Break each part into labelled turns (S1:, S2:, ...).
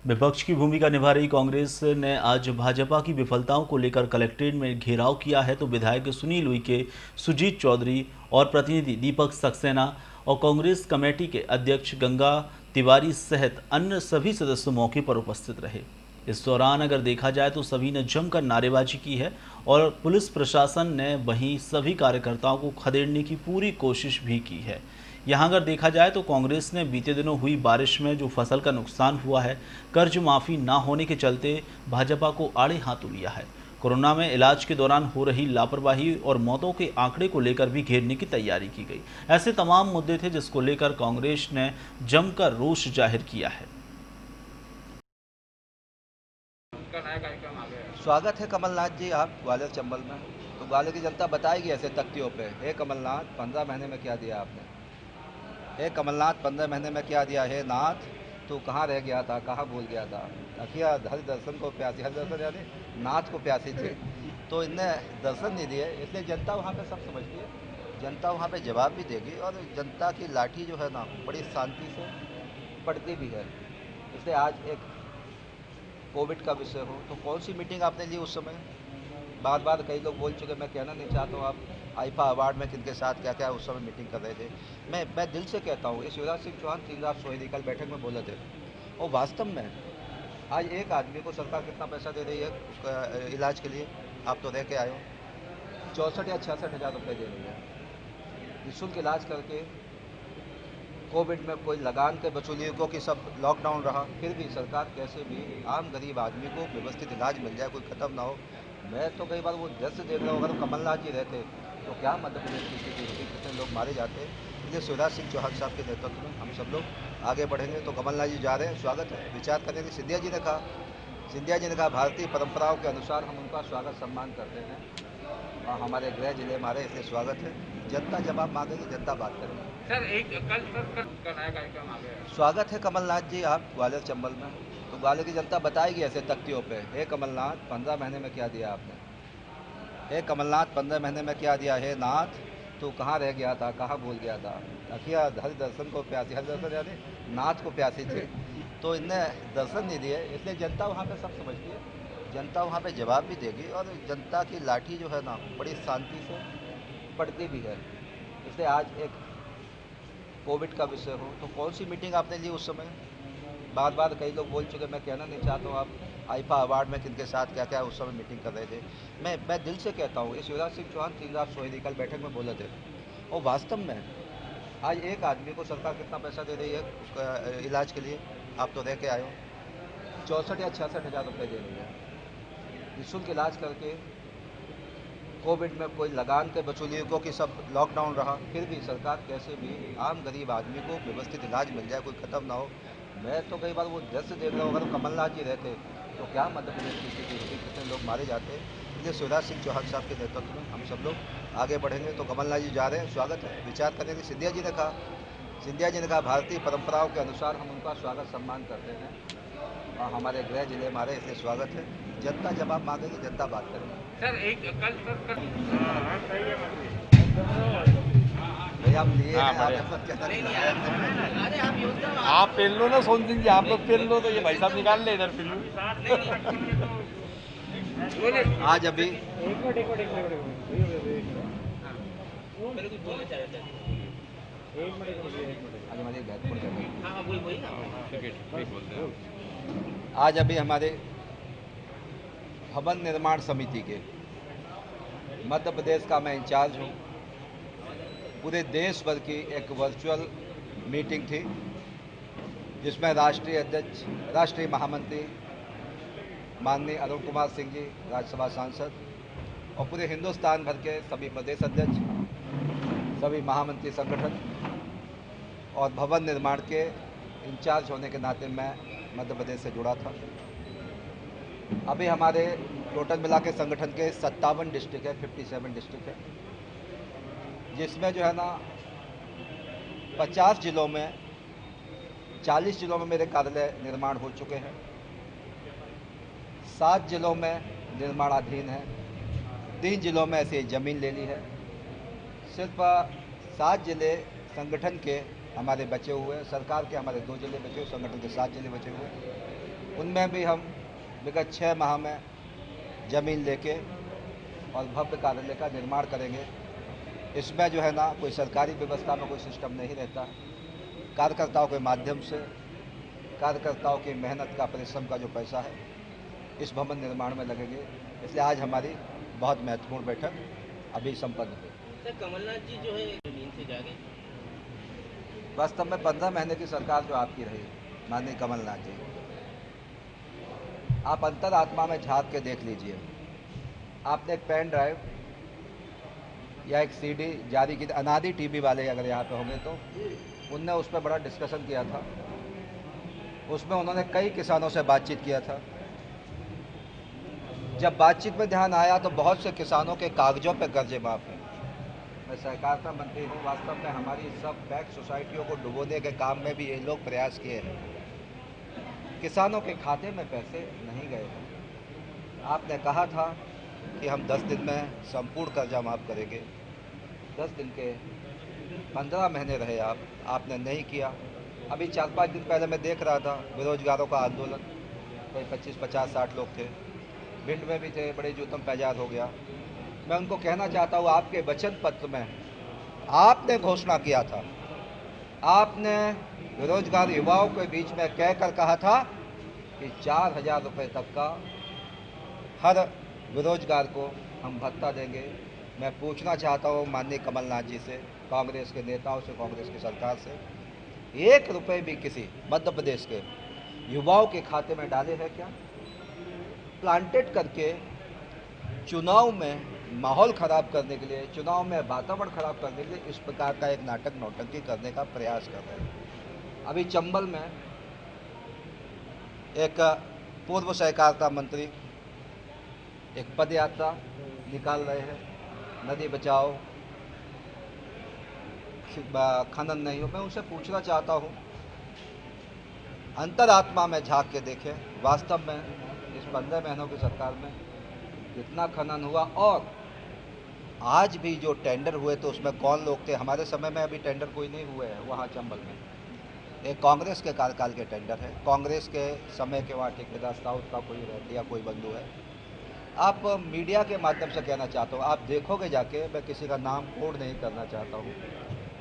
S1: विपक्ष की भूमिका निभा रही कांग्रेस ने आज भाजपा की विफलताओं को लेकर कलेक्ट्रेट में घेराव किया है। तो विधायक सुनील उइके, सुजीत चौधरी और प्रतिनिधि दीपक सक्सेना और कांग्रेस कमेटी के अध्यक्ष गंगा तिवारी सहित अन्य सभी सदस्य मौके पर उपस्थित रहे। इस दौरान अगर देखा जाए तो सभी ने जमकर नारेबाजी की है और पुलिस प्रशासन ने वहीं सभी कार्यकर्ताओं को खदेड़ने की पूरी कोशिश भी की है। यहाँ अगर देखा जाए तो कांग्रेस ने बीते दिनों हुई बारिश में जो फसल का नुकसान हुआ है, कर्ज माफ़ी ना होने के चलते भाजपा को आड़े हाथों लिया है। कोरोना में इलाज के दौरान हो रही लापरवाही और मौतों के आंकड़े को लेकर भी घेरने की तैयारी की गई। ऐसे तमाम मुद्दे थे जिसको लेकर कांग्रेस ने जमकर रोष जाहिर किया है।
S2: स्वागत है कमलनाथ जी आप ग्वालियर चंबल में। तो ग्वालियर की जनता बताएगी ऐसे तख्तियों पे, हे कमलनाथ 15 महीने में क्या दिया आपने, हे कमलनाथ 15 महीने में क्या दिया, हे नाथ तू कहाँ रह गया था, कहाँ भूल गया था। अखिया हरि दर्शन को प्यासी, हरि दर्शन यानी नाथ को प्यासी थी, तो इनने दर्शन नहीं दिए, इसलिए जनता वहाँ पे सब समझती है। जनता वहाँ पे जवाब भी देगी और जनता की लाठी जो है ना बड़ी शांति से पड़ती भी है। इसलिए आज एक कोविड का विषय हो तो कौन सी मीटिंग आपने ली उस समय, बार बार कई लोग बोल चुके, मैं कहना नहीं चाहता हूँ आप आईफा अवार्ड में किनके साथ क्या क्या उस समय मीटिंग कर रहे थे। मैं दिल से कहता हूँ, ये शिवराज सिंह चौहान 3 रात सोए कल बैठक में बोले थे। और वास्तव में आज एक आदमी को सरकार कितना पैसा दे रही है इलाज के लिए, आप तो रह के आए हो, 64 या 66 हज़ार रुपये दे रही है निःशुल्क इलाज करके। कोविड में कोई लगान के वसूली क्योंकि सब लॉकडाउन रहा, फिर भी सरकार कैसे भी आम गरीब आदमी को व्यवस्थित इलाज मिल जाए, कोई ख़त्म ना हो। मैं तो कई बार वो दृश्य देख रहा हूँ, अगर कमलनाथ जी रहते तो क्या मध्य प्रदेश की स्थिति होती, कितने लोग मारे जाते। इसलिए शिवराज सिंह चौहान साहब के नेतृत्व में हम सब लोग आगे बढ़ेंगे। तो कमलनाथ जी जा रहे हैं, स्वागत है, विचार करेंगे। सिंधिया जी ने कहा भारतीय परंपराओं के अनुसार हम उनका स्वागत सम्मान करते हैं और हमारे गृह जिले में आ रहे हैं, इसलिए स्वागत है। जनता जवाब मांगेगी, जनता बात करेगी।
S3: सर एक कल सर का नया कार्यक्रम आ गया है।
S2: स्वागत है कमलनाथ जी आप ग्वालियर चंबल में। तो ग्वालियर की जनता बताएगी ऐसे तख्तियों पे, हे कमलनाथ 15 महीने में क्या दिया आपने, हे कमलनाथ 15 महीने में क्या दिया, हे नाथ तू कहाँ रह गया था, कहाँ भूल गया था। अखिया हरि दर्शन को प्यासी, हरि दर्शन यानी नाथ को प्यासी थी, तो इनने दर्शन नहीं दिए, इसलिए जनता वहाँ पे सब समझती है। जनता वहाँ पे जवाब भी देगी और जनता की लाठी जो है ना बड़ी शांति से पड़ती भी है। इसलिए आज एक कोविड का विषय हो तो कौन सी मीटिंग आपने ली उस समय, बार बार कई लोग बोल चुके, मैं कहना नहीं चाहता हूँ आप आईफा अवार्ड में किनके साथ क्या क्या उस समय मीटिंग कर रहे थे। मैं दिल से कहता हूँ, ये शिवराज सिंह चौहान 3 रात सोए कल बैठक में बोले थे। और वास्तव में आज एक आदमी को सरकार कितना पैसा दे रही है इलाज के लिए, आप तो रह के आए हो, 64 या 66 हज़ार रुपये दे रही है निःशुल्क इलाज करके। कोविड में कोई लगान के वसूली क्योंकि सब लॉकडाउन रहा, फिर भी सरकार कैसे भी आम गरीब आदमी को व्यवस्थित इलाज मिल जाए, कोई ख़त्म ना हो। मैं तो कई बार वो दृश्य देख रहा हूँ, अगर कमलनाथ जी रहते तो क्या मध्य प्रदेश की स्थिति होती, कितने लोग मारे जाते। इसलिए शिवराज सिंह चौहान साहब के नेतृत्व में हम सब लोग आगे बढ़ेंगे। तो कमलनाथ जी जा रहे हैं, स्वागत है, विचार करेंगे। सिंधिया जी ने कहा भारतीय परंपराओं के अनुसार हम उनका स्वागत सम्मान करते हैं और हमारे गृह जिले में आ रहे हैं, इसलिए स्वागत है। जनता जवाब मांगेगी, जनता बात करेगी।
S3: सर एक कल सर हाँ सही है मंत्री।
S2: भैया हम लिए
S3: हाँ
S2: हैं,
S3: बढ़िया।
S2: आगे पर कहना नहीं लगाया।
S3: आप पहन लो ना सोन सिंह जी, आप लोग पहन लो, तो ये भाई साहब निकाल ले इधर फिर बोले
S2: आज अभी आज हमारी एक महत्वपूर्ण आज अभी हमारे भवन निर्माण समिति के मध्य प्रदेश का मैं इंचार्ज हूँ। पूरे देश भर की एक वर्चुअल मीटिंग थी जिसमें राष्ट्रीय अध्यक्ष, राष्ट्रीय महामंत्री माननीय अरुण कुमार सिंह जी, राज्यसभा सांसद, और पूरे हिंदुस्तान भर के सभी प्रदेश अध्यक्ष, सभी महामंत्री संगठन और भवन निर्माण के इंचार्ज होने के नाते मैं मध्य प्रदेश से जुड़ा था। अभी हमारे टोटल मिला के संगठन के 57 डिस्ट्रिक्ट है, 57 डिस्ट्रिक्ट है, जिसमें जो है ना 50 जिलों में, 40 जिलों में मेरे कार्यालय निर्माण हो चुके हैं, 7 जिलों में निर्माणाधीन है, 3 जिलों में ऐसी ज़मीन ले ली है। सिर्फ 7 जिले संगठन के हमारे बचे हुए, सरकार के हमारे 2 जिले बचे हुए, संगठन के 7 जिले बचे हुए। उनमें भी हम विगत 6 माह में ज़मीन लेके और भव्य कार्यालय का निर्माण करेंगे। इसमें जो है ना कोई सरकारी व्यवस्था में कोई सिस्टम नहीं रहता। कार्यकर्ताओं के माध्यम से, कार्यकर्ताओं की मेहनत का, परिश्रम का जो पैसा है इस भवन निर्माण में लगेंगे। इसलिए आज हमारी बहुत महत्वपूर्ण बैठक अभी संपन्न हुई।
S4: सर, कमलनाथ जी जो है नींद से जागे।
S2: वास्तव में 15 महीने की सरकार जो आपकी रही माननीय कमलनाथ जी, आप अंतरात्मा में झांक के देख लीजिए। आपने एक पेन ड्राइव या एक सीडी जारी की, अनादि टीवी वाले अगर यहाँ पे होंगे तो उनने उस पर बड़ा डिस्कशन किया था। उसमें उन्होंने कई किसानों से बातचीत किया था। जब बातचीत में ध्यान आया तो बहुत से किसानों के कागजों पर कर्जे माफ हैं। मैं सहकारिता मंत्री हूँ। वास्तव में हमारी सब बैंक सोसाइटियों को डुबोने के काम में भी ये लोग प्रयास किए हैं। किसानों के खाते में पैसे नहीं गए हैं। आपने कहा था कि हम 10 दिन में संपूर्ण कर्जा माफ करेंगे। 10 दिन के 15 महीने रहे आपने नहीं किया। अभी 4-5 दिन पहले मैं देख रहा था बेरोजगारों का आंदोलन, कोई 25, 50, 60 लोग थे, भिंड में भी थे, बड़े जुतम पैजार हो गया। मैं उनको कहना चाहता हूँ, आपके वचन पत्र में आपने घोषणा किया था, आपने बेरोजगार युवाओं के बीच में कहकर कहा था कि 4,000 रुपये तक का हर बेरोजगार को हम भत्ता देंगे। मैं पूछना चाहता हूँ माननीय कमलनाथ जी से, कांग्रेस के नेताओं से, कांग्रेस की सरकार से, 1 रुपये भी किसी मध्य प्रदेश के युवाओं के खाते में डाले हैं क्या? प्लांटेड करके चुनाव में माहौल ख़राब करने के लिए, चुनाव में वातावरण ख़राब करने के लिए इस प्रकार का एक नाटक नौटंकी करने का प्रयास कर रहे हैं। अभी चंबल में एक पूर्व सहकारिता मंत्री एक पद यात्रा निकाल रहे हैं, नदी बचाओ, खनन नहीं हो। मैं उनसे पूछना चाहता हूँ, अंतरात्मा में झांक के देखें, वास्तव में इस 15 महीनों की सरकार में कितना खनन हुआ और आज भी जो टेंडर हुए तो उसमें कौन लोग थे? हमारे समय में अभी टेंडर कोई नहीं हुए हैं वहाँ चंबल में। एक कांग्रेस के कार्यकाल के टेंडर है, कांग्रेस के समय के वहाँ ठेकेदार साउथ का कोई रहती या कोई बंधु है। आप मीडिया के माध्यम से कहना चाहता हूँ, आप देखोगे जाके, मैं किसी का नाम कोड नहीं करना चाहता हूँ,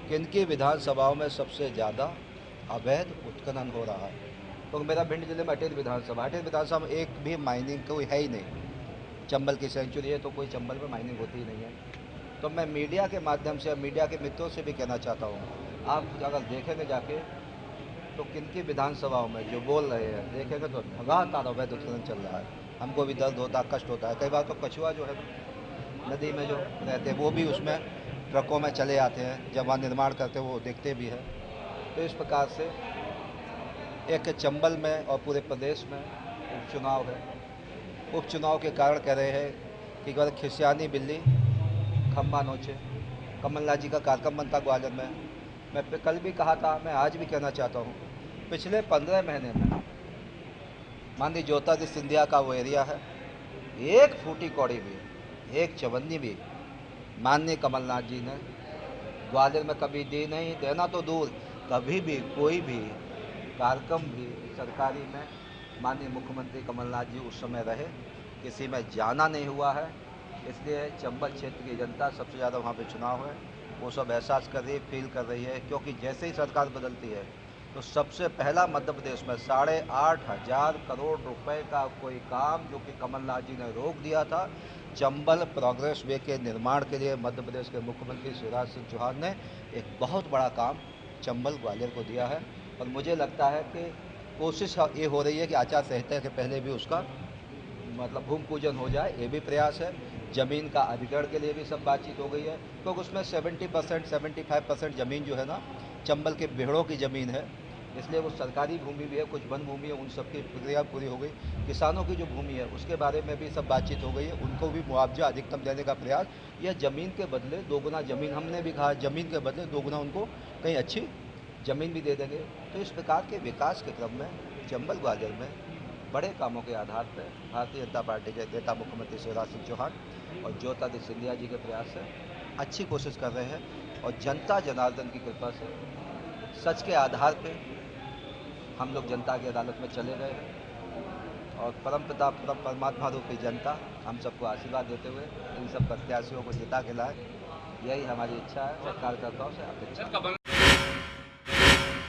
S2: किनकी विधानसभाओं में सबसे ज़्यादा अवैध उत्खनन हो रहा है। तो मेरा भिंड जिले में अटेर विधानसभा में एक भी माइनिंग कोई है ही नहीं। चंबल की सेंचुरी है तो कोई चंबल में माइनिंग होती ही नहीं है। तो मैं मीडिया के माध्यम से, मीडिया के मित्रों से भी कहना चाहता हूँ, आप अगर देखेंगे जाके तो किनकी विधानसभाओं में जो बोल रहे हैं, देखेंगे तो लगातार अवैध उत्खनन चल रहा है। हमको भी दर्द होता है, कष्ट होता है। कई बार तो कछुआ जो है नदी में जो रहते हैं वो भी उसमें ट्रकों में चले आते हैं, जब वहाँ निर्माण करते हैं वो देखते भी हैं। तो इस प्रकार से एक चंबल में और पूरे प्रदेश में उपचुनाव है। उपचुनाव के कारण कह रहे हैं कि अगर खिसियानी बिल्ली खम्बा नोचे। कमलनाथ जी का कार्यक्रम बनता ग्वालियर में, मैं कल भी कहा था, मैं आज भी कहना चाहता हूँ, पिछले 15 महीने में माननीय ज्योतिरादित्य सिंधिया का वो एरिया है, एक फूटी कौड़ी भी, एक चवन्नी भी माननीय कमलनाथ जी ने ग्वालियर में कभी दी नहीं। देना तो दूर, कभी भी कोई भी कार्यक्रम भी सरकारी में माननीय मुख्यमंत्री कमलनाथ जी उस समय रहे, किसी में जाना नहीं हुआ है। इसलिए चंबल क्षेत्र की जनता सबसे ज़्यादा वहाँ पे चुनाव है, वो सब एहसास कर रही है, फील कर रही है। क्योंकि जैसे ही सरकार बदलती है तो सबसे पहला मध्य प्रदेश में 8,500 करोड़ रुपए का कोई काम जो कि कमलनाथ जी ने रोक दिया था, चंबल प्रोग्रेस वे के निर्माण के लिए मध्य प्रदेश के मुख्यमंत्री शिवराज सिंह चौहान ने एक बहुत बड़ा काम चंबल ग्वालियर को दिया है। और मुझे लगता है कि कोशिश ये हो रही है कि आचार संहिता के पहले भी उसका मतलब भूमि पूजन हो जाए, ये भी प्रयास है। ज़मीन का अधिग्रहण के लिए भी सब बातचीत हो गई है, क्योंकि उसमें 70% 75% ज़मीन जो है ना चंबल के बेहड़ों की ज़मीन है, इसलिए वो सरकारी भूमि भी है, कुछ वन भूमि है, उन सब की प्रक्रिया पूरी हो गई। किसानों की जो भूमि है उसके बारे में भी सब बातचीत हो गई है, उनको भी मुआवजा अधिकतम देने का प्रयास, या ज़मीन के बदले दोगुना ज़मीन, हमने भी कहा ज़मीन के बदले दोगुना उनको कहीं अच्छी ज़मीन भी दे देंगे। तो इस प्रकार के विकास के क्रम में चंबल ग्वालियर में बड़े कामों के आधार पर भारतीय जनता पार्टी के नेता मुख्यमंत्री शिवराज सिंह चौहान और ज्योतिरादित्य सिंधिया जी के प्रयास से अच्छी कोशिश कर रहे हैं। और जनता जनार्दन की कृपा से, सच के आधार पे हम लोग जनता की अदालत में चले गए हैं और परमपिता परम परमात्मा रूपी जनता हम सबको आशीर्वाद देते हुए इन सब प्रत्याशियों को जिता के लाए, यही हमारी इच्छा है और कार्यकर्ताओं से अपेक्षा है।